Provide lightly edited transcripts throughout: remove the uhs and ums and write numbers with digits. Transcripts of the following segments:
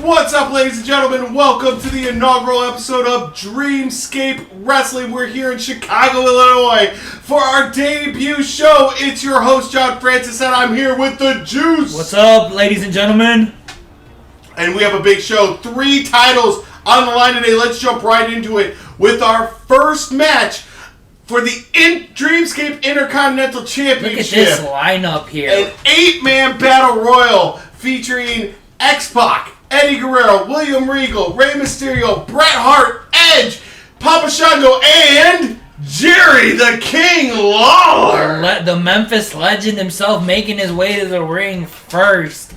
What's up, ladies and gentlemen? Welcome to the inaugural episode of Scape Wrestling. We're here in Chicago, Illinois for our debut show. It's your host, John Francis, and I'm here with the Juice. What's up, ladies and gentlemen? And we have a big show. 3 titles on the line today. Let's jump right into it with our first match for the Dreamscape Intercontinental Championship. Look at this lineup here. An 8-man battle royal featuring X-Pac, Eddie Guerrero, William Regal, Rey Mysterio, Bret Hart, Edge, Papa Shango, and Jerry the King Lawler. The Memphis legend himself making his way to the ring first.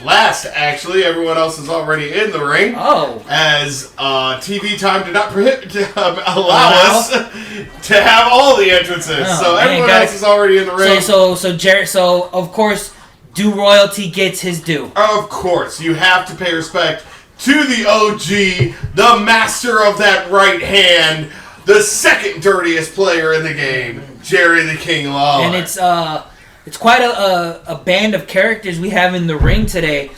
Last, actually. Everyone else is already in the ring. Oh. As TV time did not allow us to have all the entrances. Oh, so everyone else is already in the ring. So of course, due royalty gets his due. Of course, you have to pay respect to the OG, the master of that right hand, the second dirtiest player in the game, Jerry the King Lawler. And it's quite a band of characters we have in the ring today.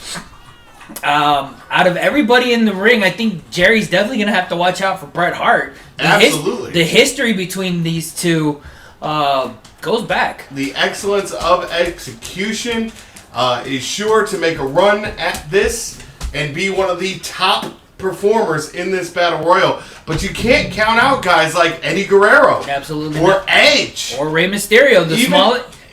Out of everybody in the ring, I think Jerry's definitely going to have to watch out for Bret Hart. Absolutely. The history between these two goes back. The excellence of execution is sure to make a run at this and be one of the top performers in this battle royal. But you can't count out guys like Eddie Guerrero. Absolutely. Or Edge. Or Rey Mysterio.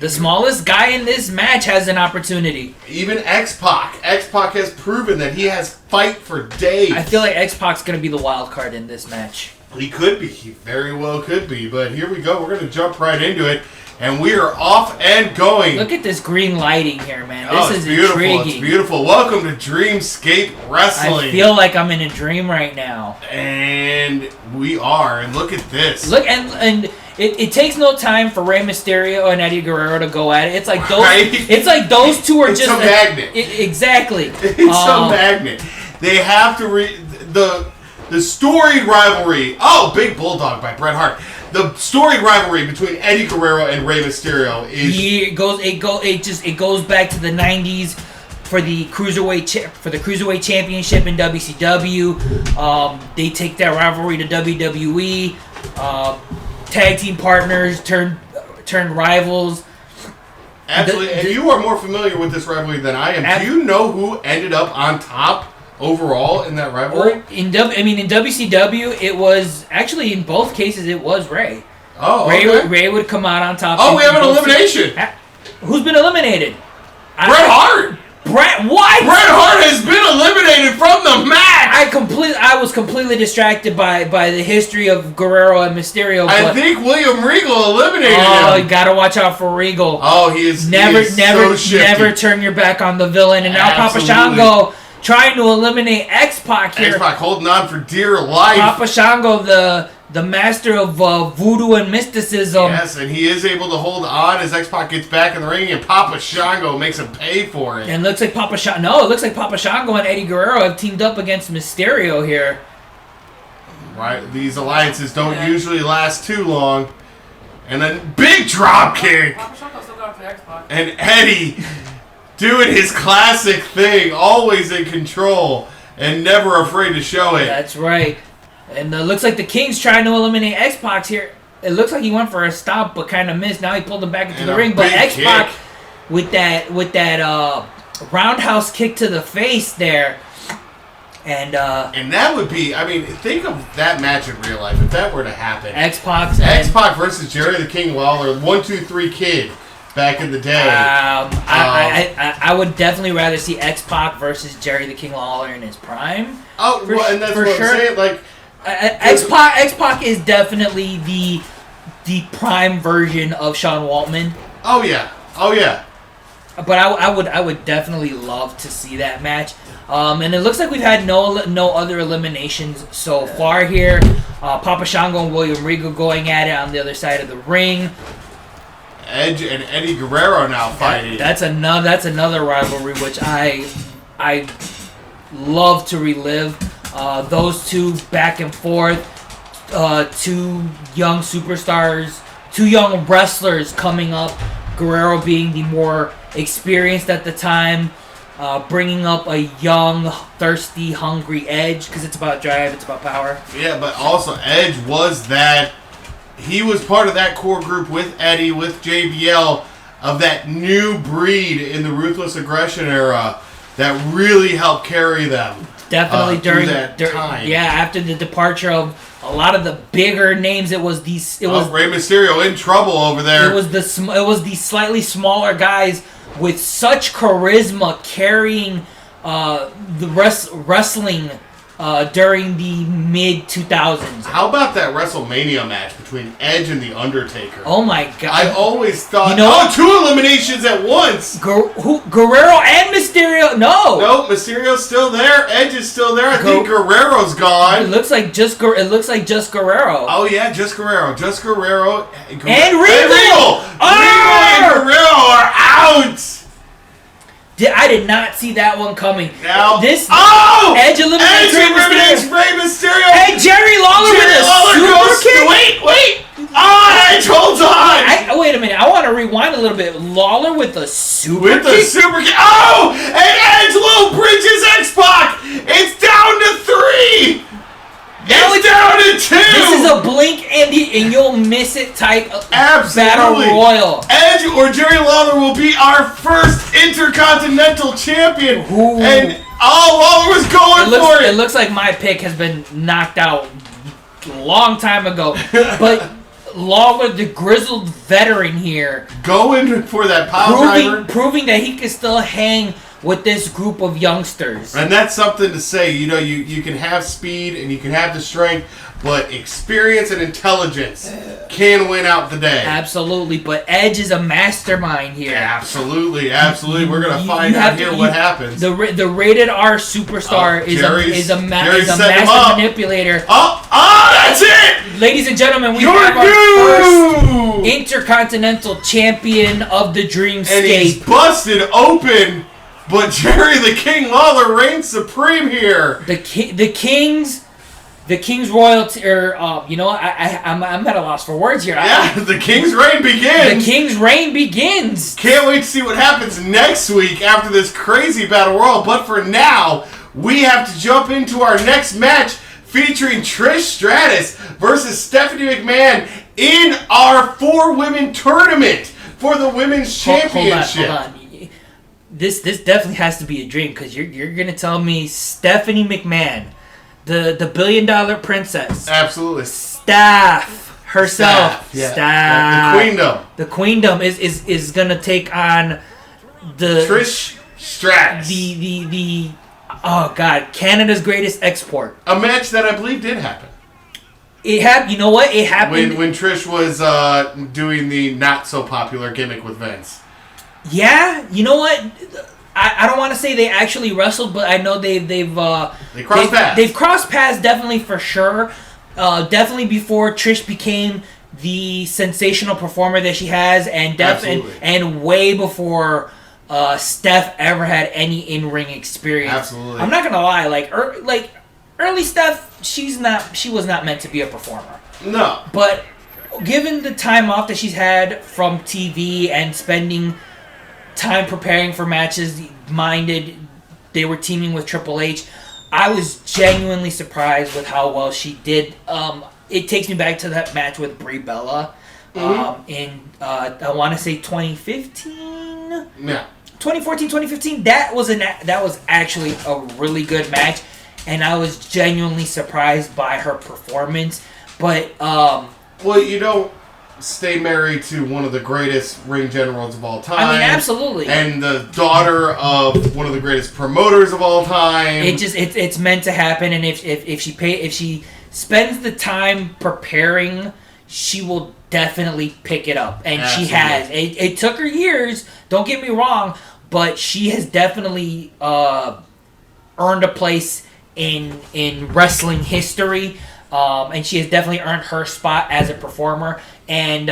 The smallest guy in this match has an opportunity. Even X-Pac. X-Pac has proven that he has fight for days. I feel like X-Pac's going to be the wild card in this match. He could be. He very well could be. But here we go. We're going to jump right into it. And we are off and going. Look at this green lighting here, man. This is beautiful. intriguing. It's beautiful. Welcome to Dreamscape Wrestling. I feel like I'm in a dream right now. And we are. And look at this. Look, and it takes no time for Rey Mysterio and Eddie Guerrero to go at it. It's like those. Right? It's like those two are just a magnet. Exactly. It's a magnet. They have to the storied rivalry. Oh, Big Bulldog by Bret Hart. The storied rivalry between Eddie Guerrero and Rey Mysterio is it goes back to the 90s for the cruiserweight championship in WCW. They take that rivalry to WWE. Tag team partners turned rivals. Absolutely, and you are more familiar with this rivalry than I am. Do you know who ended up on top overall in that rivalry? In WCW, it was actually in both cases it was Rey. Oh, okay. Ray would come out on top. Oh, we have an elimination. Who's been eliminated? Bret Hart. What? Bret Hart has been eliminated from the match. I was completely distracted by the history of Guerrero and Mysterio. I think William Regal eliminated him. Oh, you gotta watch out for Regal. Oh, he is never turn your back on the villain. And now Papa Shango trying to eliminate X-Pac here. X-Pac holding on for dear life. Papa Shango, the master of voodoo and mysticism. Yes, and he is able to hold on as X-Pac gets back in the ring, and Papa Shango makes him pay for it. And it looks like Papa Shango and Eddie Guerrero have teamed up against Mysterio here. Right, these alliances don't usually last too long. And then big drop kick. Papa Shango still got for X-Pac. And Eddie doing his classic thing, always in control and never afraid to show it. That's right. And it looks like the King's trying to eliminate X-Pac here. It looks like he went for a stop but kind of missed. Now he pulled him back into the ring. But X-Pac with that roundhouse kick to the face there. And that would be, think of that match in real life if that were to happen. X-Pac versus Jerry the King Lawler, 1, 2, 3 Kid. Back in the day. I would definitely rather see X-Pac versus Jerry the King Lawler in his prime. And that's what I'm saying. Like, X-Pac is definitely the prime version of Sean Waltman. Oh yeah. But I would definitely love to see that match. And it looks like we've had no other eliminations so far here. Papa Shango and William Regal going at it on the other side of the ring. Edge and Eddie Guerrero now fighting. That's another rivalry which I love to relive. Those two back and forth. Two young superstars, two young wrestlers coming up. Guerrero being the more experienced at the time. bringing up a young, thirsty, hungry Edge because it's about drive, it's about power. Yeah, but also Edge was that. He was part of that core group with Eddie, with JBL, of that new breed in the Ruthless Aggression era that really helped carry them. Definitely during that time. Yeah, after the departure of a lot of the bigger names, it was Rey Mysterio in trouble over there. It was the slightly smaller guys with such charisma carrying the wrestling during the mid 2000s. How about that WrestleMania match between Edge and The Undertaker? Oh my god! I always thought, two eliminations at once. Guerrero and Mysterio. No, Mysterio's still there. Edge is still there. I think Guerrero's gone. It looks like just Guerrero. Oh yeah, just Guerrero. And Regal. And Regal and Guerrero are out. I did not see that one coming. Now, Edge eliminates Rey Mysterio. And Jerry Lawler with a super kick. Wait! Edge holds on. Wait a minute. I want to rewind a little bit. Lawler with a super kick. And Edge low bridges X-Pac. It's down to 3. It's down to 2. This is a blink and you'll miss it type of battle royal. Edge or Jerry Lawler will be our first Intercontinental Champion. Ooh. And Lawler was going for it. It looks like my pick has been knocked out a long time ago. But Lawler, the grizzled veteran here, going for that power driver, proving that he can still hang with this group of youngsters. And that's something to say. You can have speed and you can have the strength, but experience and intelligence can win out the day. Absolutely, but Edge is a mastermind here. Absolutely. We're going to find out here what happens. The rated R superstar is a master manipulator. That's it! Ladies and gentlemen, we have our first Intercontinental Champion of the Dreamscape. And he's busted open. But Jerry the King Lawler reigns supreme here. The King's royalty, or you know what? I'm at a loss for words here. Yeah, the King's reign begins. The King's reign begins. Can't wait to see what happens next week after this crazy battle royal. But for now, we have to jump into our next match featuring Trish Stratus versus Stephanie McMahon in our 4-women tournament for the women's championship. Hold on. This definitely has to be a dream because you're gonna tell me Stephanie McMahon, the $1 billion princess, absolutely, Staff herself, the queendom is gonna take on the Trish Stratus, the Canada's greatest export. A match that I believe did happen. It happened. You know what? It happened when Trish was doing the not so popular gimmick with Vince. Yeah, you know what? I don't want to say they actually wrestled, but I know they've crossed paths. They've crossed paths definitely for sure. Definitely before Trish became the sensational performer that she has, and way before Steph ever had any in-ring experience. Absolutely. I'm not gonna lie, like early Steph, she was not meant to be a performer. No. But given the time off that she's had from TV and spending time preparing for matches, they were teaming with Triple H, I was genuinely surprised with how well she did. It takes me back to that match with Brie Bella in I want to say 2015. Yeah. 2014, 2015. That was actually a really good match, and I was genuinely surprised by her performance. But well, you don't stay married to one of the greatest ring generals of all time. I mean, absolutely. And the daughter of one of the greatest promoters of all time. It's meant to happen, and if she spends the time preparing, she will definitely pick it up, and absolutely. She has. It took her years. Don't get me wrong, but she has definitely earned a place in wrestling history. And she has definitely earned her spot as a performer. And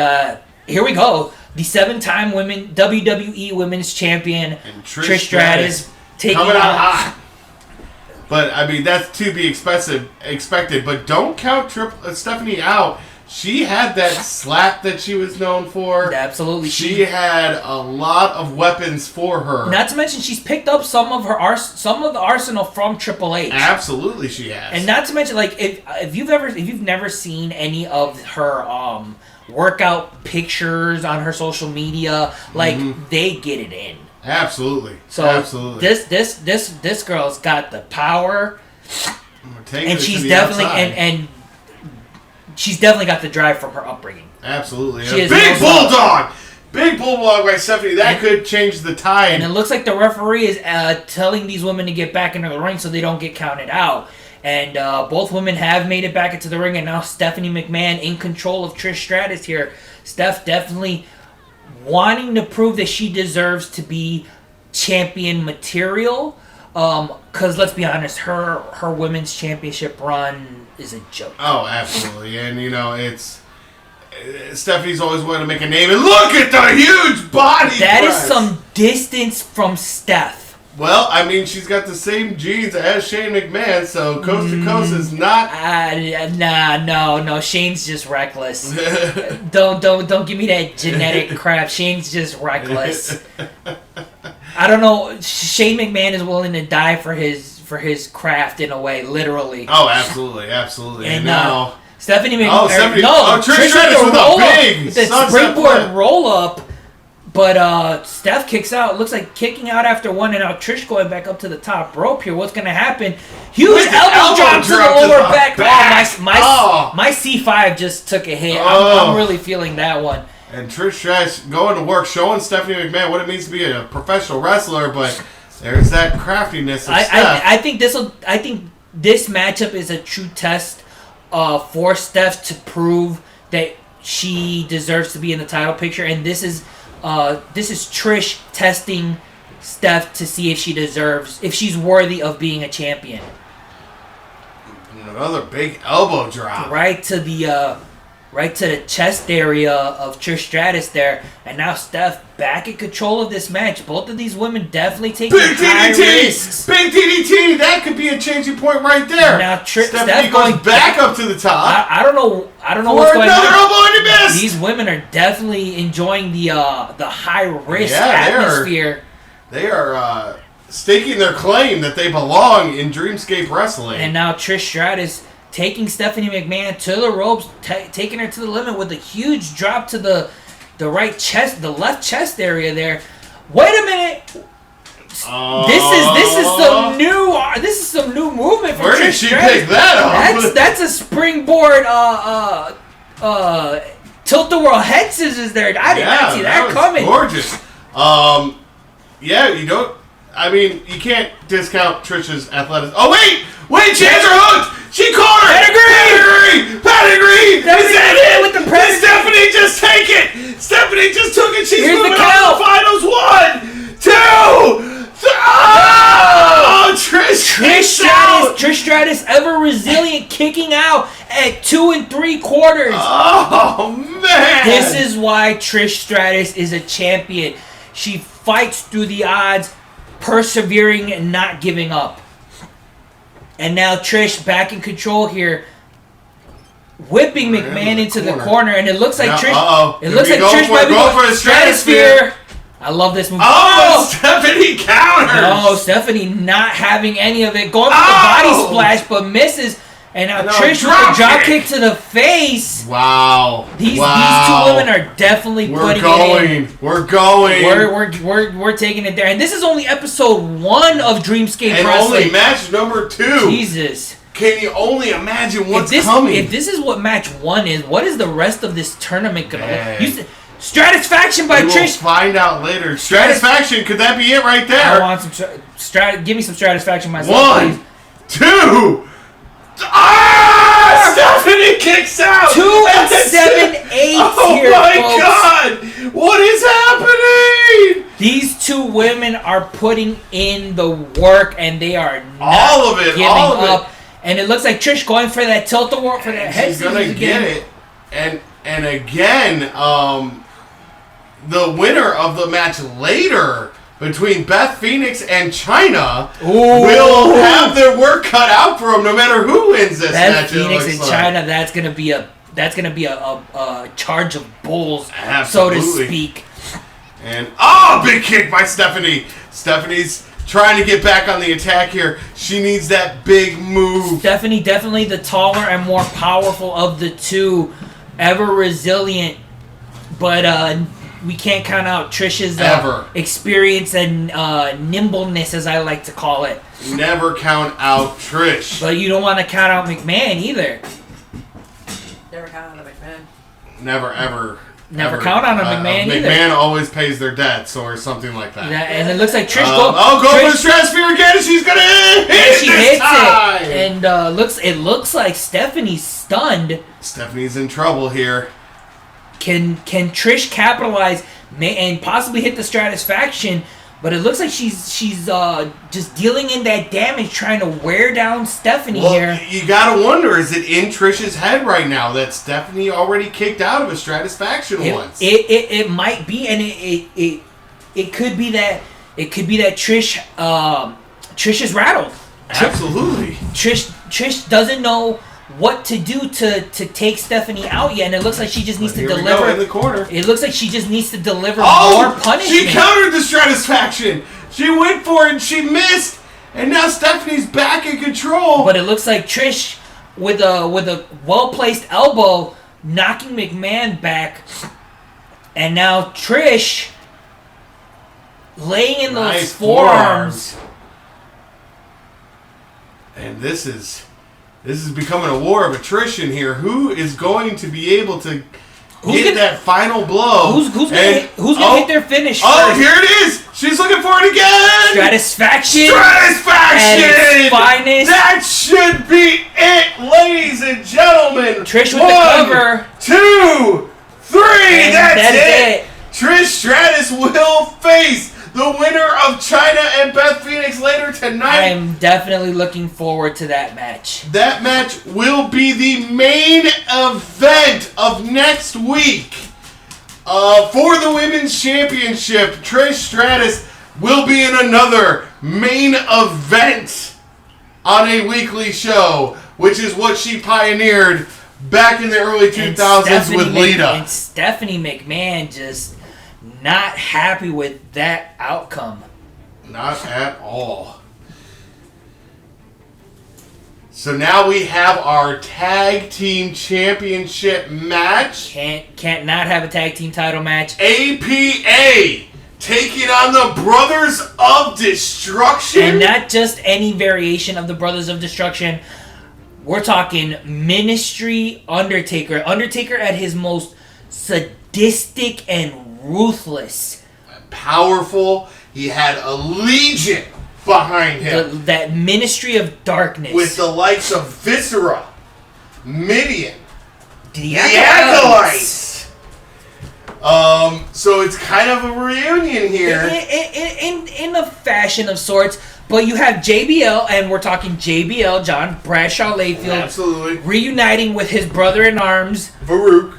here we go. The 7-time WWE Women's Champion, and Trish Stratus taking coming out hot. But, I mean, that's to be expected. But don't count Stephanie out. she had that slap that she was known for. Absolutely. She had a lot of weapons for her. Not to mention, she's picked up some of the arsenal from Triple H. Absolutely, she has. And not to mention, like, if you've never seen any of her workout pictures on her social media, like they get it in. Absolutely. So absolutely. This girl's got the power, and she's definitely and she's definitely got the drive from her upbringing. Absolutely. She is big bulldog! Big bulldog by Stephanie. That could change the tide. And it looks like the referee is telling these women to get back into the ring so they don't get counted out. And both women have made it back into the ring, and now Stephanie McMahon in control of Trish Stratus here. Steph definitely wanting to prove that she deserves to be champion material. Because let's be honest, her women's championship run is a joke. Oh, absolutely. And, it's... Stephanie's always wanted to make a name, and look at the huge body That press. is some distance from Steph. Well, I mean, she's got the same genes as Shane McMahon, so coast to coast is not... No. Shane's just reckless. Don't give me that genetic crap. Shane's just reckless. I don't know. Shane McMahon is willing to die for his craft in a way, literally. Oh, absolutely. And now... Stephanie McMahon. Trish Stratus with a big springboard roll up. But Steph kicks out. It looks like kicking out after one, and now Trish going back up to the top rope here. What's going to happen? Huge elbow drop to the lower back. Oh, my C5 just took a hit. I'm really feeling that one. And Trish Stratus going to work, showing Stephanie McMahon what it means to be a professional wrestler, but there's that craftiness of Steph. I think this matchup is a true test for Steph to prove that she deserves to be in the title picture, and this is Trish testing Steph to see if she's worthy of being a champion. Another big elbow drop. Right to the chest area of Trish Stratus there, and now Steph back in control of this match. Both of these women definitely taking high risks. Big DDT! That could be a changing point right there. Now Stephanie goes back up to the top. I don't know what's going on. Another elbow and he missed. These women are definitely enjoying the high risk atmosphere. They are staking their claim that they belong in Dreamscape Wrestling. And now Trish Stratus taking Stephanie McMahon to the ropes, taking her to the limit with a huge drop to the right chest, the left chest area there. Wait a minute. This is some new movement for Trish. Where did she pick that up? That's a springboard tilt-a-whirl head scissors there. I did not see that coming. Gorgeous. You can't discount Trish's athleticism. Oh wait, she has her hooked. She caught her! Pedigree! Is that it? With the Did Stephanie just take it? Stephanie just took it. She's Here's moving the on to the finals. 1, 2, 3. Oh, Trish Stratus ever resilient, kicking out at 2 3/4. Oh, man. This is why Trish Stratus is a champion. She fights through the odds, persevering and not giving up. And now Trish back in control here, whipping McMahon into the corner, and it looks like Trish. It looks like Trish might be going for the stratosphere. I love this move. Oh, Stephanie counters. No, Stephanie not having any of it, going for the body splash, but misses. And now Trish with a drop kick to the face. Wow. These two women are definitely putting it in. We're going. We're taking it there. And this is only episode 1 of Dreamscape Wrestling. And only match number 2. Jesus. Can you only imagine what's coming? If this is what match 1 is, what is the rest of this tournament going to look like? Stratisfaction by Trish. We'll find out later. Stratisfaction, could that be it right there? I want some give me some Stratisfaction myself, 1, 2. Stephanie kicks out! 2 and 7/8 here, Oh my folks. God! What is happening? These two women are putting in the work, and they are not giving up. And it looks like Trish going for that tilt-a-whirl, for that head. She's gonna get it. And again, the winner of the match later between Beth Phoenix and Chyna will have their work cut out for them no matter who wins this match. Beth Phoenix and Chyna, that's going to be a that's gonna be a charge of bulls, Absolutely. so to speak. And big kick by Stephanie. Stephanie's trying to get back on the attack here. She needs that big move. Stephanie, definitely the taller and more powerful of the two, ever resilient, but we can't count out Trish's experience and nimbleness, as I like to call it. Never count out Trish. But you don't want to count out McMahon either. Never count on a McMahon. Never, ever. Never count on a McMahon either. McMahon always pays their debts or something like that. Yeah, and it looks like Trish go for the stratosphere again, and she's gonna hit it. She hits it, and it looks like Stephanie's stunned. Stephanie's in trouble here. Can Trish capitalize and possibly hit the Stratisfaction? But it looks like she's just dealing in that damage, trying to wear down Stephanie here. You gotta wonder, is it in Trish's head right now that Stephanie already kicked out of a Stratisfaction once? It might be, and it could be that Trish is rattled. Absolutely. Trish doesn't know what to do to take Stephanie out yet, and it looks like she just needs to deliver. We go in the corner. It looks like she just needs to deliver more punishment. She countered the Stratisfaction. She went for it and she missed, and now Stephanie's back in control. But it looks like Trish with a well placed elbow knocking McMahon back, and now Trish laying in those forearms. And this is becoming a war of attrition here. Who is going to be able to get that final blow? Who's gonna hit their finish first? Oh, here it is! She's looking for it again! Stratisfaction! Stratisfaction! At its finest! That should be it, ladies and gentlemen! Trish with the cover. 2, 3, and that's it! Trish Stratus will face the winner of China and Beth Phoenix later tonight. I am definitely looking forward to that match. That match will be the main event of next week. For the Women's Championship, Trish Stratus will be in another main event on a weekly show, which is what she pioneered back in the early 2000s with Lita. And Stephanie McMahon just not happy with that outcome. Not at all. So now we have our tag team championship match. Can't not have a tag team title match. APA taking on the Brothers of Destruction. And not just any variation of the Brothers of Destruction. We're talking Ministry Undertaker. Undertaker at his most sadistic and ruthless. Powerful. He had a legion behind him. That Ministry of Darkness. With the likes of Viscera, Midian, the Acolytes. So it's kind of a reunion here. In a fashion of sorts. But you have JBL, and we're talking JBL, John Bradshaw Layfield. Absolutely. Reuniting with his brother-in-arms. Farouk.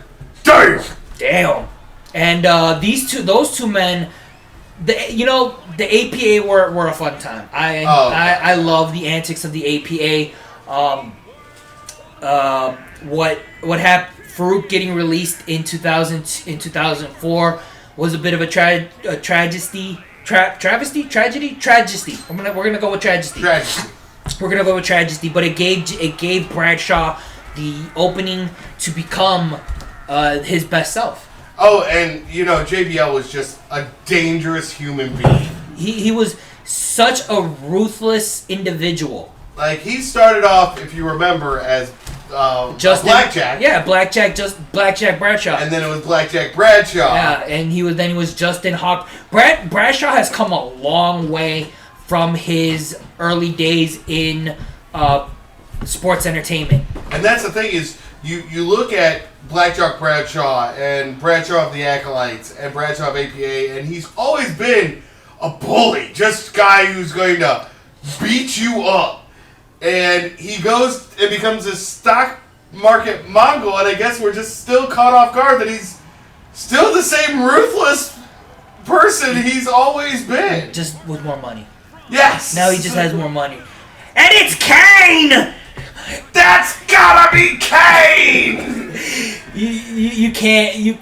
Damn. And those two men, the APA were a fun time. I love the antics of the APA. What happened? Farouk getting released in 2004 was a bit of a tragedy. We're gonna go with tragedy. We're gonna go with tragedy, but it gave Bradshaw the opening to become his best self. Oh, and JBL was just a dangerous human being. He was such a ruthless individual. Like, he started off, if you remember, as Blackjack. Yeah, Blackjack Bradshaw. And then it was Blackjack Bradshaw. Yeah, and he was Justin Hawk. Bradshaw has come a long way from his early days in sports entertainment. And that's the thing is, you look at Blackjack Bradshaw and Bradshaw of the Acolytes and Bradshaw of APA, and he's always been a bully, just a guy who's going to beat you up. And he goes and becomes a stock market Mongol, and I guess we're just still caught off guard that he's still the same ruthless person he's always been. Just with more money. Yes! Now he just has more money. And it's Kane! That's gotta be Kane! You can't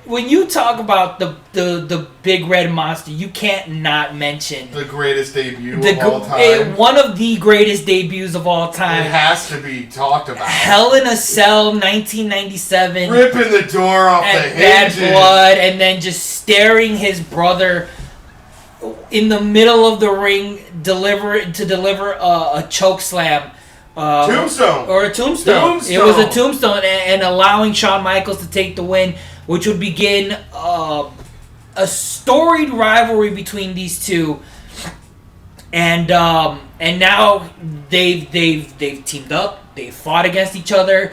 when you talk about the big red monster, you can't not mention the greatest debut of all time. One of the greatest debuts of all time. It has to be talked about. Hell in a Cell, 1997. Ripping the door off the hinges. Bad blood, and then just staring his brother in the middle of the ring deliver a choke slam. Tombstone. Or a tombstone. It was a tombstone, and allowing Shawn Michaels to take the win, which would begin a storied rivalry between these two. And now they've teamed up. They've fought against each other.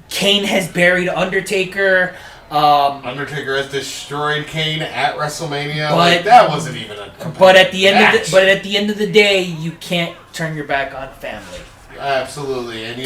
Kane has buried Undertaker. Undertaker has destroyed Kane at WrestleMania. But that wasn't even a But at the end of the day, you can't turn your back on family. Absolutely, and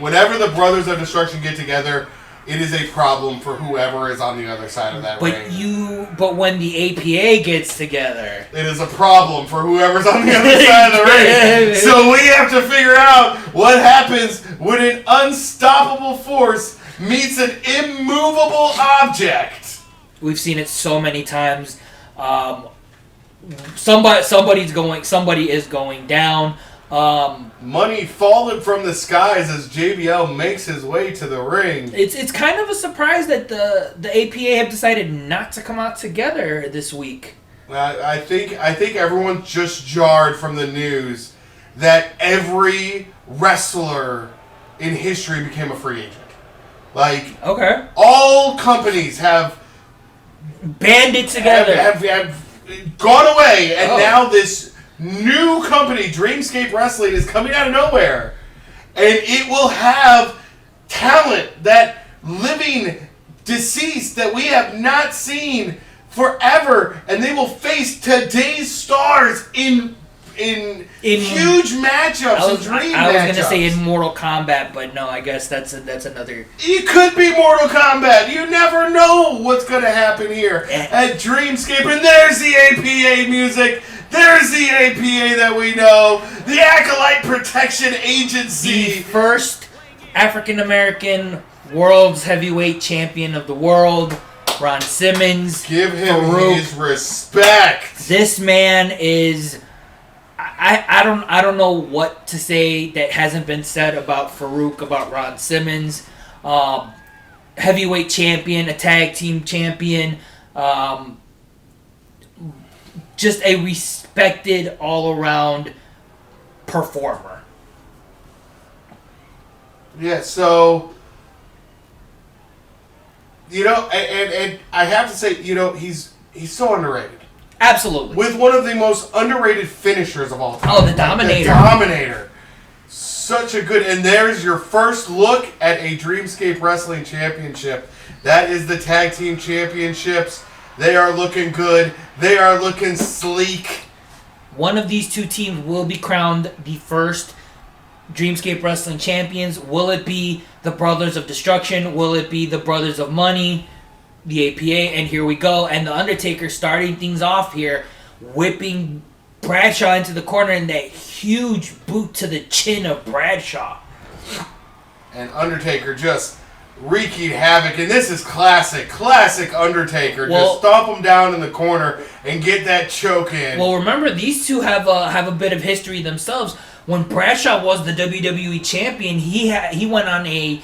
whenever the Brothers of Destruction get together, it is a problem for whoever is on the other side of that ring. But when the APA gets together, it is a problem for whoever's on the other side of the ring. So we have to figure out what happens when an unstoppable force meets an immovable object. We've seen it so many times. Somebody is going down. Money falling from the skies as JBL makes his way to the ring. It's kind of a surprise that the APA have decided not to come out together this week. I think everyone's just jarred from the news that every wrestler in history became a free agent. Okay, all companies have banded together, have gone away, and now this new company, Dreamscape Wrestling, is coming out of nowhere, and it will have talent that living deceased that we have not seen forever, and they will face today's stars in huge matchups. I was going to say in Mortal Kombat, but no, I guess that's another. It could be Mortal Kombat. You never know what's going to happen here at Dreamscape. And there's the APA music. There's the APA that we know. The Acolyte Protection Agency. The first African American World's Heavyweight Champion of the world, Ron Simmons. Give him his respect. This man is. I don't know what to say that hasn't been said about Farouk, about Ron Simmons. Heavyweight champion, a tag team champion. Just a respected all-around performer. Yeah, so, and I have to say, he's so underrated. Absolutely. With one of the most underrated finishers of all time. Oh, the Dominator. The Dominator. Such a good... And there's your first look at a Dreamscape Wrestling Championship. That is the Tag Team Championships. They are looking good. They are looking sleek. One of these two teams will be crowned the first Dreamscape Wrestling Champions. Will it be the Brothers of Destruction? Will it be the Brothers of Money? The APA, and here we go. And the Undertaker starting things off here, whipping Bradshaw into the corner in that huge boot to the chin of Bradshaw. And Undertaker just wreaking havoc. And this is classic Undertaker. Just stomp him down in the corner and get that choke in. Well, remember, these two have a bit of history themselves. When Bradshaw was the WWE champion, he went on a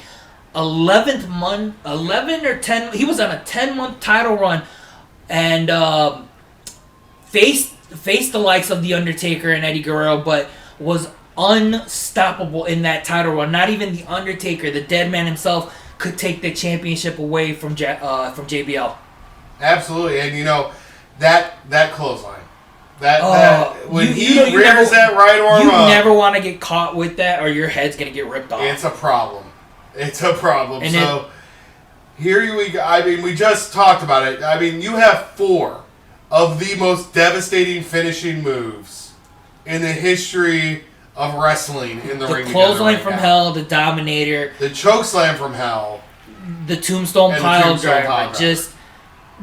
11 or 10. He was on a 10-month title run, and faced the likes of the Undertaker and Eddie Guerrero, but was unstoppable in that title run. Not even the Undertaker, the dead man himself, could take the championship away from JBL. Absolutely, and that clothesline. When he rears that right arm you up, never want to get caught with that, or your head's gonna get ripped off. It's a problem. And here we go. I mean, we just talked about it. I mean, you have 4 of the most devastating finishing moves in the history of wrestling in the ring. The clothesline from hell, the Dominator, the chokeslam from hell, the Tombstone Pile Driver.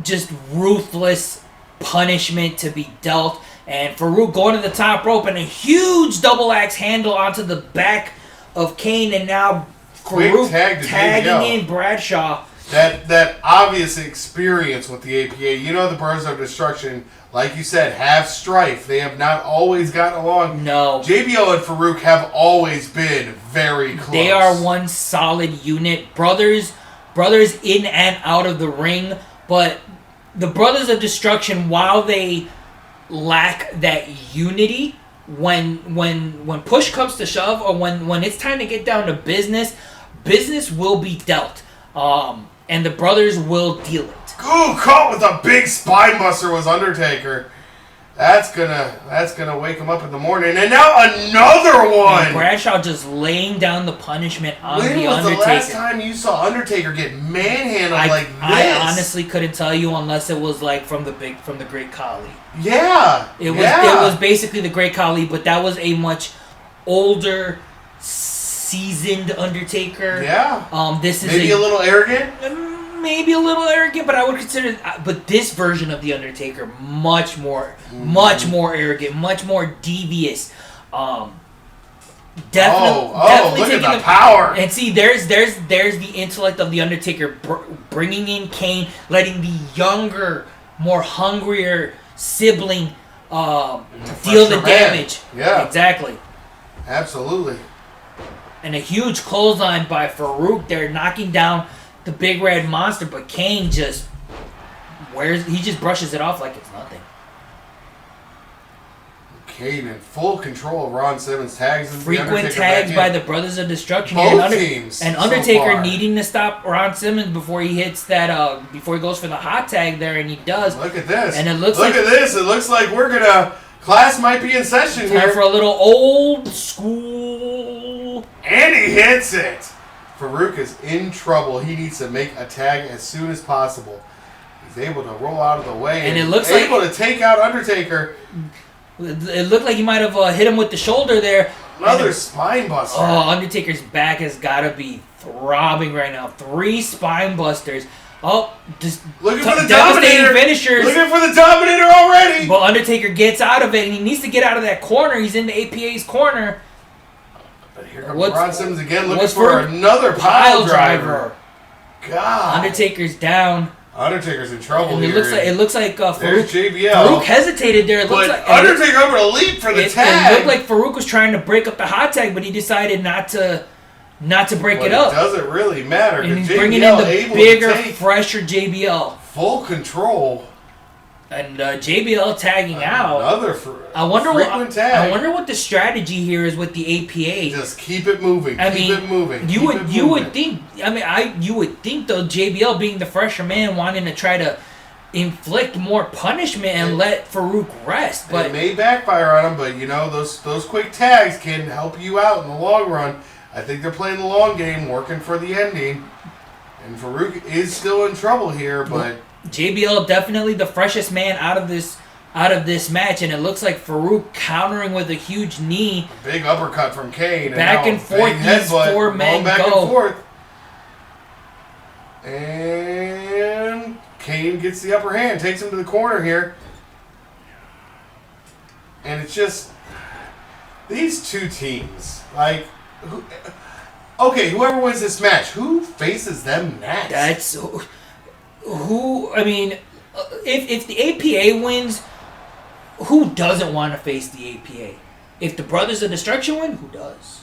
Just ruthless punishment to be dealt. And Farouk going to the top rope and a huge double axe handle onto the back of Kane and now Quick Farouk tag to tagging JBL. in Bradshaw. That obvious experience with the APA. You know the Brothers of Destruction, like you said, have strife. They have not always gotten along. No. JBL and Farouk have always been very close. They are one solid unit. Brothers in and out of the ring. But the Brothers of Destruction, while they lack that unity, when push comes to shove, or when it's time to get down to business will be dealt. And the brothers will deal it. Ooh, caught with a big spine buster was Undertaker. That's gonna wake him up in the morning. And now another one! And Bradshaw just laying down the punishment on When the was Undertaker. the last time you saw Undertaker get manhandled like this? I honestly couldn't tell you unless it was like from the Great Khali. Yeah. It was basically the Great Khali, but that was a much older, seasoned Undertaker. Yeah. This is maybe a little arrogant. Maybe a little arrogant, but I would consider. But this version of the Undertaker much more arrogant, much more devious. Definitely look taking at the power. And see, there's the intellect of the Undertaker bringing in Kane, letting the younger, more hungrier sibling deal the damage. Yeah, exactly. Absolutely. And a huge clothesline by Farouk there, knocking down the big red monster, but Kane just brushes it off like it's nothing. Kane in full control of Ron Simmons tags. Frequent tags by the Brothers of Destruction. Both teams. And Undertaker needing to stop Ron Simmons before he hits that. Before he goes for the hot tag there, and he does. Look at this. And it looks Look at this. It looks like class might be in session time here. for a little old school. And he hits it. Farouk is in trouble. He needs to make a tag as soon as possible. He's able to roll out of the way. And it looks able to take out Undertaker. It looked like he might have hit him with the shoulder there. Another spine buster. Oh, Undertaker's back has got to be throbbing right now. 3 spine busters. Oh, just looking for the devastating Dominator. finishers. Looking for the Dominator already. But Undertaker gets out of it, and he needs to get out of that corner. He's in the APA's corner. But here comes Ron Simmons again, looking for for another pile driver. God. Undertaker's down. Undertaker's in trouble And here. It looks like there's JBL. Farouk hesitated there. It looks but like Undertaker over to leap for the tag. It looked like Farouk was trying to break up the hot tag, but he decided not to break it up. It doesn't really matter. And he's JBL bringing in the able bigger, to take fresher JBL. full control. And JBL tagging out. Another I wonder tag. what the strategy here is with the APA. Just keep it moving. Keep it moving. You would think. You would think though, JBL being the fresher man, wanting to try to inflict more punishment and let Farouk rest. But it may backfire on him. But you know those quick tags can help you out in the long run. I think they're playing the long game, working for the ending. And Farouk is still in trouble here, but JBL definitely the freshest man out of this match, and it looks like Farouk countering with a huge knee. Big uppercut from Kane. Back and forth, these 4 men back go. And forth. And Kane gets the upper hand, takes him to the corner here. And it's just these two teams. Like, whoever wins this match, who faces them next? That's who. I mean, if the APA wins, who doesn't want to face the APA? If the Brothers of Destruction win, who does?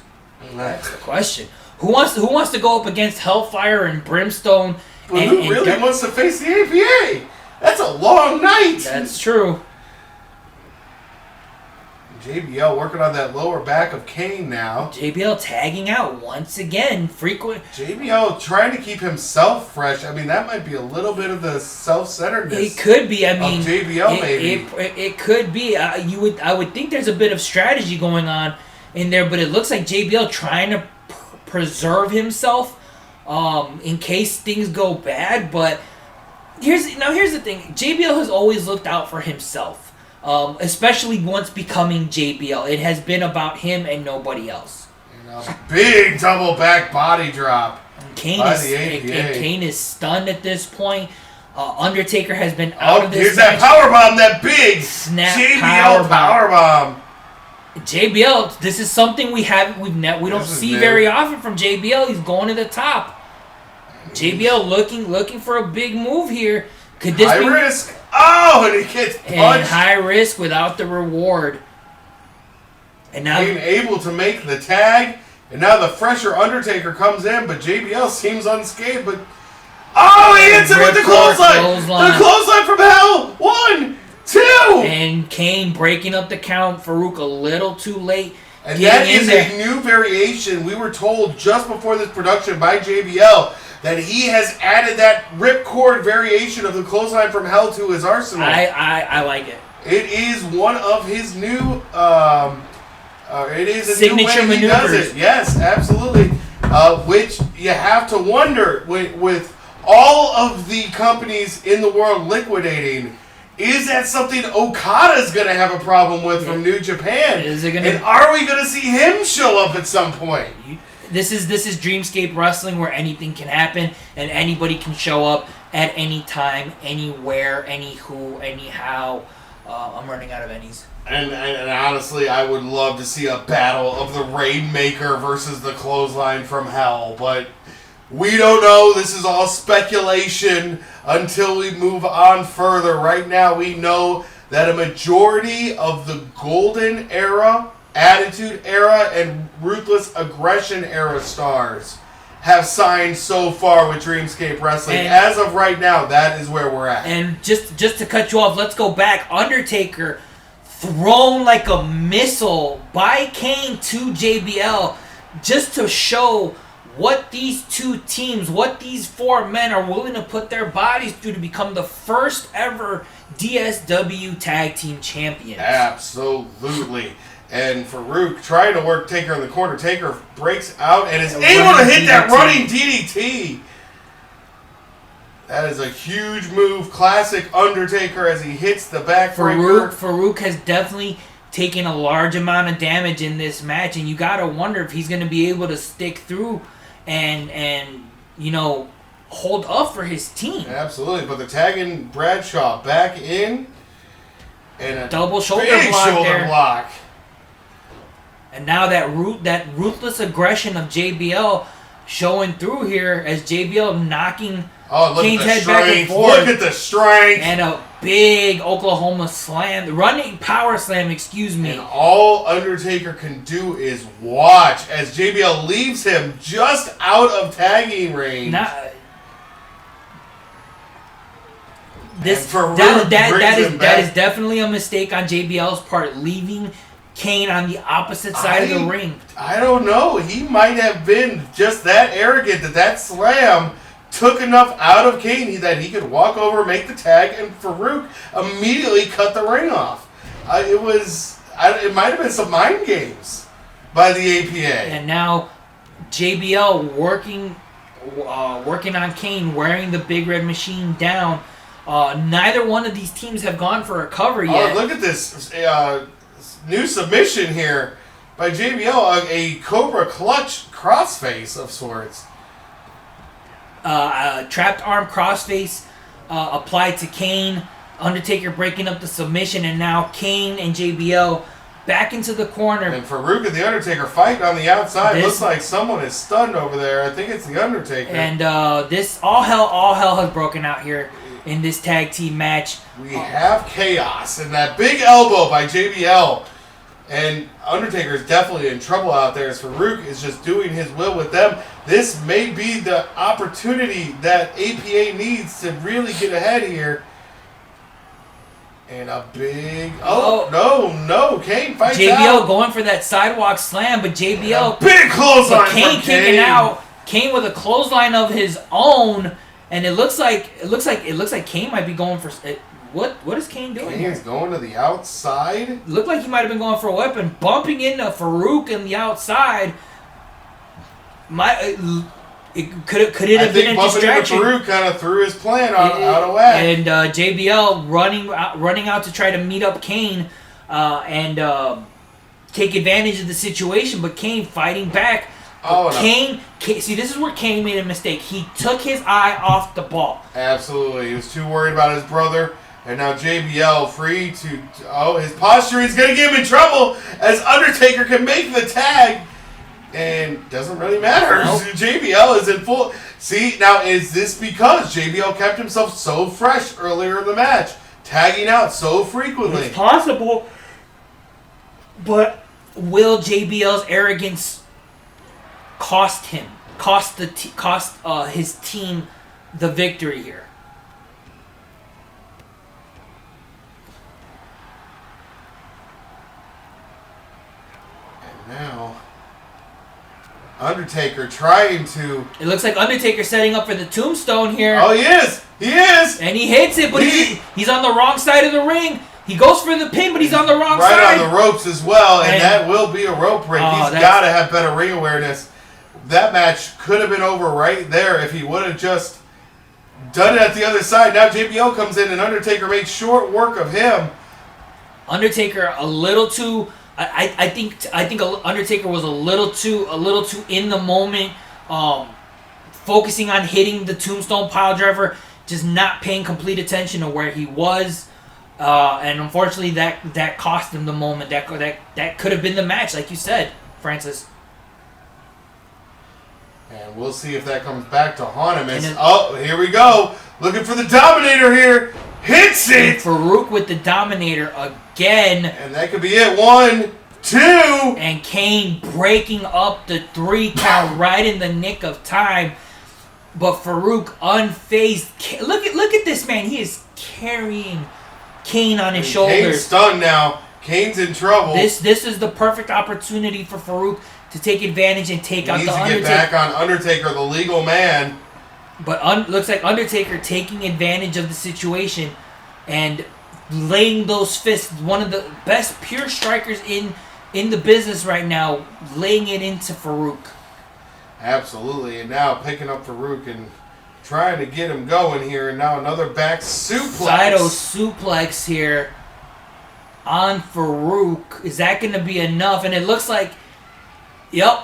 That's the question. Who wants to go up against Hellfire and Brimstone? But who really wants to face the APA? That's a long night. That's true. JBL working on that lower back of Kane now. JBL tagging out once again. Frequent. JBL trying to keep himself fresh. I mean, that might be a little bit of the self-centeredness. It could be. I mean, of JBL maybe. It could be. I would think there's a bit of strategy going on in there, but it looks like JBL trying to preserve himself in case things go bad. But here's the thing. JBL has always looked out for himself. Especially once becoming JBL. It has been about him and nobody else. Big double back body drop. Kane is stunned at this point. Undertaker has been out of this here's match. that powerbomb, that big snap JBL powerbomb. JBL, this is something we don't see very often from JBL. He's going to the top. JBL looking for a big move here. Could this be high risk? Oh, and he gets punched. And high risk without the reward. And now being able to make the tag, and now the fresher Undertaker comes in, but JBL seems unscathed. But he hits him with the clothesline. The clothesline from hell. 1, 2. And Kane breaking up the count. Farouk a little too late. And that is a new variation. We were told just before this production by JBL that he has added that ripcord variation of the clothesline from hell to his arsenal. I like it. It is one of his new. It is a signature new way he maneuvers. does it. Yes, absolutely. Which you have to wonder with all of the companies in the world liquidating. Is that something Okada's going to have a problem with from New Japan? And are we going to see him show up at some point? This is Dreamscape Wrestling where anything can happen and anybody can show up at any time, anywhere, anyhow. I'm running out of any's. And honestly, I would love to see a battle of the Rainmaker versus the Clothesline from Hell, but we don't know. This is all speculation until we move on further. Right now, we know that a majority of the Golden Era, Attitude Era, and Ruthless Aggression Era stars have signed so far with Dreamscape Wrestling. And as of right now, that is where we're at. And just to cut you off, let's go back. Undertaker thrown like a missile by Kane to JBL just to show what these two teams, what these four men are willing to put their bodies through to become the first ever DSW Tag Team Champions. Absolutely. And Farouk trying to work Taker in the corner. Taker breaks out and is able to hit that running DDT. That is a huge move. Classic Undertaker as he hits the backbreaker. Farouk has definitely taken a large amount of damage in this match, and you gotta wonder if he's gonna be able to stick through and hold up for his team. Absolutely, but the tagging Bradshaw back in and a double shoulder block. And now that ruthless aggression of JBL showing through here as JBL knocking Kane's head back and forth. Look at the strength. And a big Oklahoma slam. Running power slam, excuse me. And all Undertaker can do is watch as JBL leaves him just out of tagging range. That is definitely a mistake on JBL's part, leaving Kane on the opposite side of the ring. I don't know. He might have been just that arrogant that slam took enough out of Kane that he could walk over, make the tag, and Farouk immediately cut the ring off. It might have been some mind games by the APA. And now JBL working on Kane, wearing the Big Red Machine down. Neither one of these teams have gone for a cover yet. Oh, look at this new submission here by JBL, a Cobra Clutch crossface of sorts. Trapped arm crossface applied to Kane. Undertaker breaking up the submission, and now Kane and JBL back into the corner. And Farouk and the Undertaker fighting on the outside. Looks like someone is stunned over there. I think it's the Undertaker. And this all hell has broken out here in this tag team match. We have chaos and that big elbow by JBL. And Undertaker is definitely in trouble out there as Farouk is just doing his will with them. This may be the opportunity that APA needs to really get ahead here. And a big... No. Kane fights JBL out. going for that sidewalk slam, but JBL... Big clothesline Kane kicking out. Kane with a clothesline of his own. And it looks like Kane might be going for... What is Kane doing here? Kane's going to the outside. Looked like he might have been going for a weapon, bumping into Farouk in the outside. Could it have been a distraction? I think bumping into Farouk kind of threw his plan out of whack. And JBL running out to try to meet up Kane and take advantage of the situation, but Kane fighting back. Kane, see, this is where Kane made a mistake. He took his eye off the ball. Absolutely. He was too worried about his brother And now JBL free to... Oh, his posturing's going to get him in trouble as Undertaker can make the tag. And doesn't really matter. Nope. JBL is in full... See, now is this because JBL kept himself so fresh earlier in the match? Tagging out so frequently. It's possible. But will JBL's arrogance cost him? Cost his team the victory here? Now, Undertaker trying to... It looks like Undertaker setting up for the tombstone here. Oh, he is! He is! And he hits it, but he's on the wrong side of the ring. He goes for the pin, but he's on the wrong right side. Right on the ropes as well, and that will be a rope break. He's got to have better ring awareness. That match could have been over right there if he would have just done it at the other side. Now JBL comes in, and Undertaker makes short work of him. Undertaker a little too... I think Undertaker was a little too in the moment, focusing on hitting the tombstone piledriver, just not paying complete attention to where he was, and unfortunately that cost him the moment. That could have been the match, like you said, Francis. And we'll see if that comes back to haunt him. Here we go, looking for the Dominator here. Hits it! Farouk with the Dominator again. And that could be it. 1, 2. And Kane breaking up the 3 count right in the nick of time. But Farouk unfazed. Look at this man. He is carrying Kane on his shoulders. Kane's stunned now. Kane's in trouble. This is the perfect opportunity for Farouk to take advantage and take out the Undertaker. He needs to get back on Undertaker, the legal man. But looks like Undertaker taking advantage of the situation and laying those fists. One of the best pure strikers in the business right now, laying it into Farouk. Absolutely. And now picking up Farouk and trying to get him going here. And now another back suplex. Saito suplex here on Farouk. Is that going to be enough? And it looks like, yep.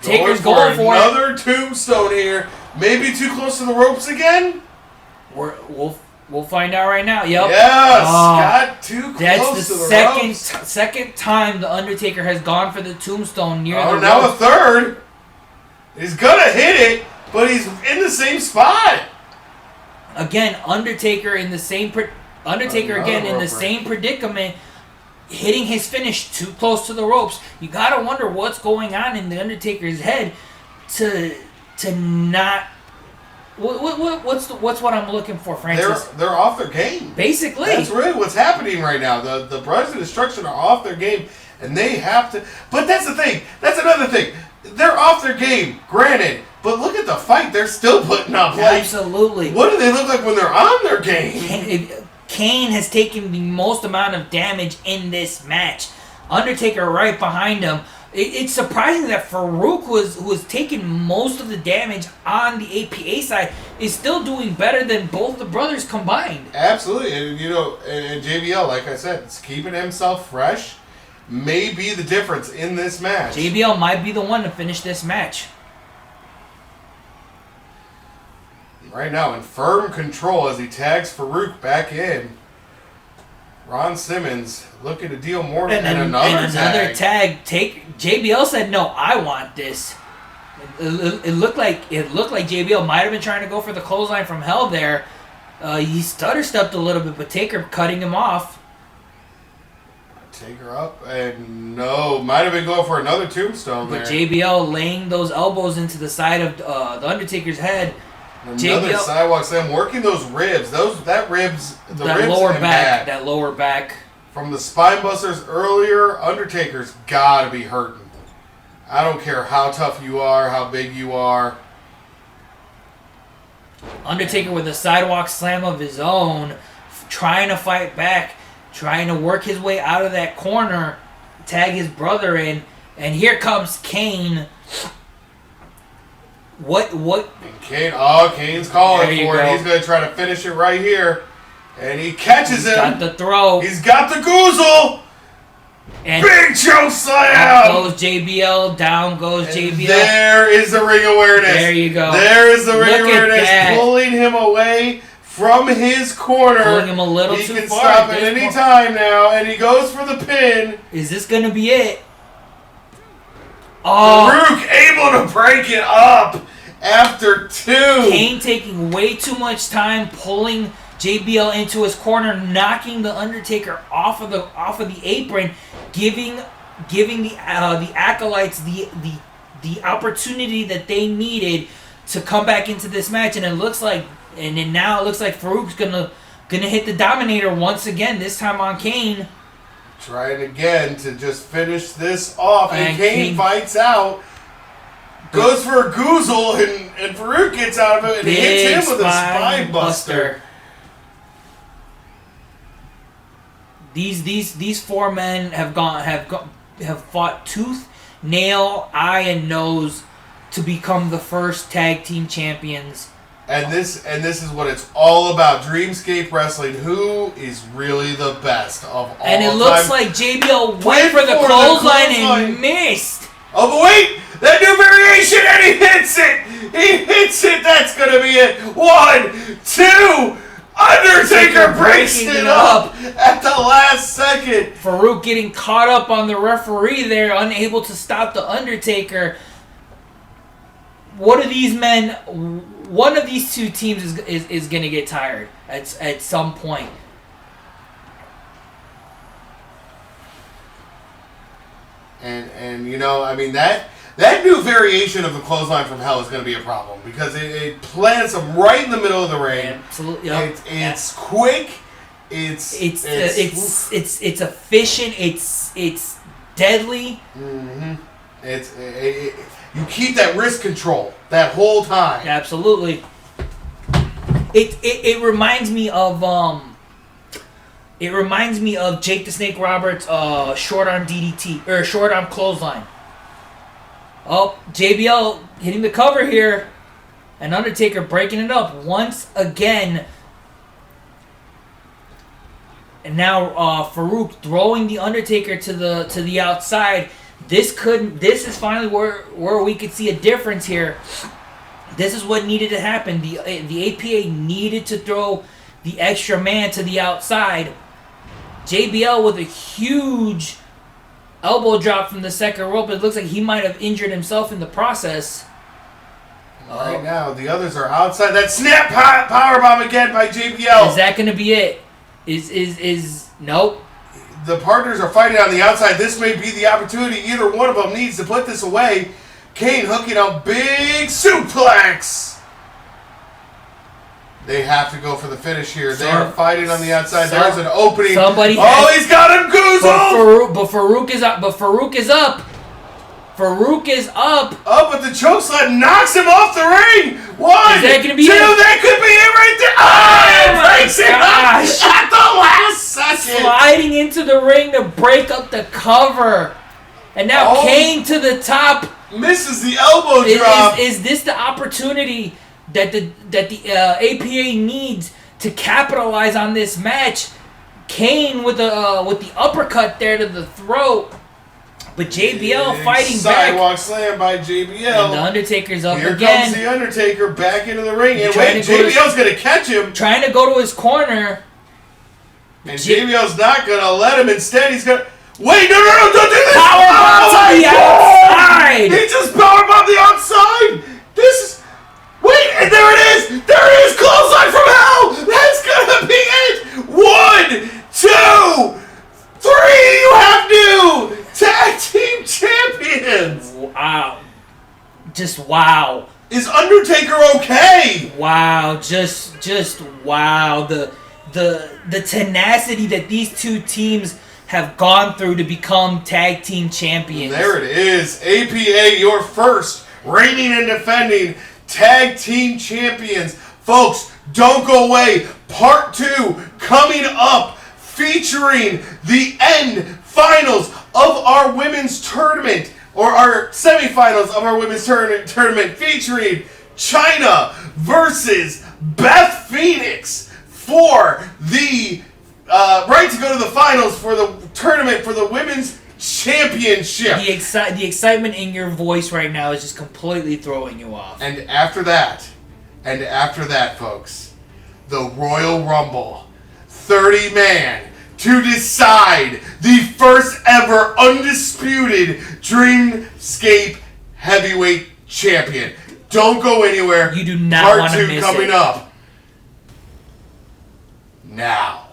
Taker's going for another tombstone here. Maybe too close to the ropes again? We'll find out right now. Yep. Yes, got too close to the ropes. Second time the Undertaker has gone for the tombstone near the now ropes. A third. He's gonna hit it, but he's in the same spot. Again, Undertaker in the same predicament, hitting his finish too close to the ropes. You gotta wonder what's going on in the Undertaker's head to not. What's what I'm looking for, Francis? They're off their game. Basically, that's really what's happening right now. The Brothers of Destruction are off their game, and they have to. But that's the thing. That's another thing. They're off their game, granted. But look at the fight they're still putting up. Absolutely. What do they look like when they're on their game? Kane has taken the most amount of damage in this match. Undertaker right behind him. It's surprising that Farouk, who was taking most of the damage on the APA side, is still doing better than both the brothers combined. Absolutely. And, and JBL, like I said, is keeping himself fresh. May be the difference in this match. JBL might be the one to finish this match. Right now, in firm control as he tags Farouk back in. Ron Simmons looking to deal more and another tag. JBL said, "No, I want this." It looked like JBL might have been trying to go for the clothesline from hell there. He stutter stepped a little bit, but Taker cutting him off. Taker up, and no, might have been going for another tombstone there. But JBL laying those elbows into the side of the Undertaker's head. Another sidewalk slam, working those ribs. That ribs lower back. That lower back. From the spine busters earlier, Undertaker's gotta be hurting. I don't care how tough you are, how big you are. Undertaker with a sidewalk slam of his own, trying to fight back, trying to work his way out of that corner, tag his brother in, and here comes Kane. What? And Kane's calling for it. He's going to try to finish it right here. And he catches him. He's got the throw. He's got the goozle. And big choke slam. Up goes JBL. Down goes JBL. There is the ring awareness. There you go. There is the ring awareness. Pulling him away from his corner. Pulling him a little he too can far stop at at this any point. time now, and he goes for the pin. Is this going to be it? Oh, Farouk able to break it up after 2. Kane taking way too much time, pulling JBL into his corner, knocking the Undertaker off of the apron, giving the acolytes the opportunity that they needed to come back into this match, and now it looks like Farouk's gonna hit the Dominator once again. This time on Kane. Trying again to just finish this off, and Kane Kane fights out. Goes for a goozle, and Farouk gets out of it and hits him with a spine buster. These 4 men have fought tooth, nail, eye, and nose to become the first tag team champions. And this is what it's all about. Dreamscape Wrestling. Who is really the best of all time? And it looks like JBL went for the clothesline and missed. Oh, but wait! That new variation, and he hits it! He hits it! That's gonna be it! 1, 2... Undertaker breaks it up at the last second. Farouk getting caught up on the referee there, unable to stop the Undertaker. One of these men, one of these 2 teams is going to get tired at some point. And you know, I mean, that new variation of the clothesline from hell is going to be a problem because it plants them right in the middle of the ring. Absolutely, yep. It's quick. It's efficient. It's deadly. Mm-hmm. You keep that wrist control that whole time. Absolutely. It reminds me of Jake the Snake Roberts' short arm DDT or short arm clothesline. Oh, JBL hitting the cover here, and Undertaker breaking it up once again. And now Farouk throwing the Undertaker to the outside. This is finally where we could see a difference here. This is what needed to happen. The APA needed to throw the extra man to the outside. JBL with a huge elbow drop from the second rope. It looks like he might have injured himself in the process. Right now, the others are outside. That snap powerbomb again by JBL. Is that going to be it? Is nope. The partners are fighting on the outside. This may be the opportunity. Either one of them needs to put this away. Kane hooking a big suplex. They have to go for the finish here. They are fighting on the outside. There's an opening. He's got him goozled. But Farouk is up. Farouk is up. Oh, but the chokeslide knocks him off the ring. 1, Is that gonna be 2, it? that could be it right there. Oh, it breaks it up at the last second. Sliding into the ring to break up the cover. And now Kane to the top. Misses the elbow drop. Is this the opportunity that the APA needs to capitalize on this match? Kane with the uppercut there to the throat, but JBL fighting back. Sidewalk slam by JBL. And the Undertaker's up Here again. comes the Undertaker back into the ring. And wait, JBL's going to catch him. Trying to go to his corner. And JBL's not going to let him. Instead, he's going to... Wait, no, don't do this! Powerbomb to the outside! He just powerbombed the outside! This is... Wait, and there it is! There it is! Clothesline from hell! That's gonna be it! 1, 2, 3! You have new tag team champions! Wow. Just wow. Is Undertaker okay? Wow. Just wow. The tenacity that these 2 teams have gone through to become tag team champions. There it is. APA, your first reigning and defending tag team champions. Folks, don't go away. Part 2 coming up, featuring the end finals of our women's tournament, or our semifinals of our women's tournament, featuring China versus Beth Phoenix for the right to go to the finals for the tournament for the women's championship. The excitement in your voice right now is just completely throwing you off. And after that, folks, the Royal Rumble. 30-man to decide the first ever undisputed Dreamscape Heavyweight Champion. Don't go anywhere. You do not Part want to 2 miss coming it. up now.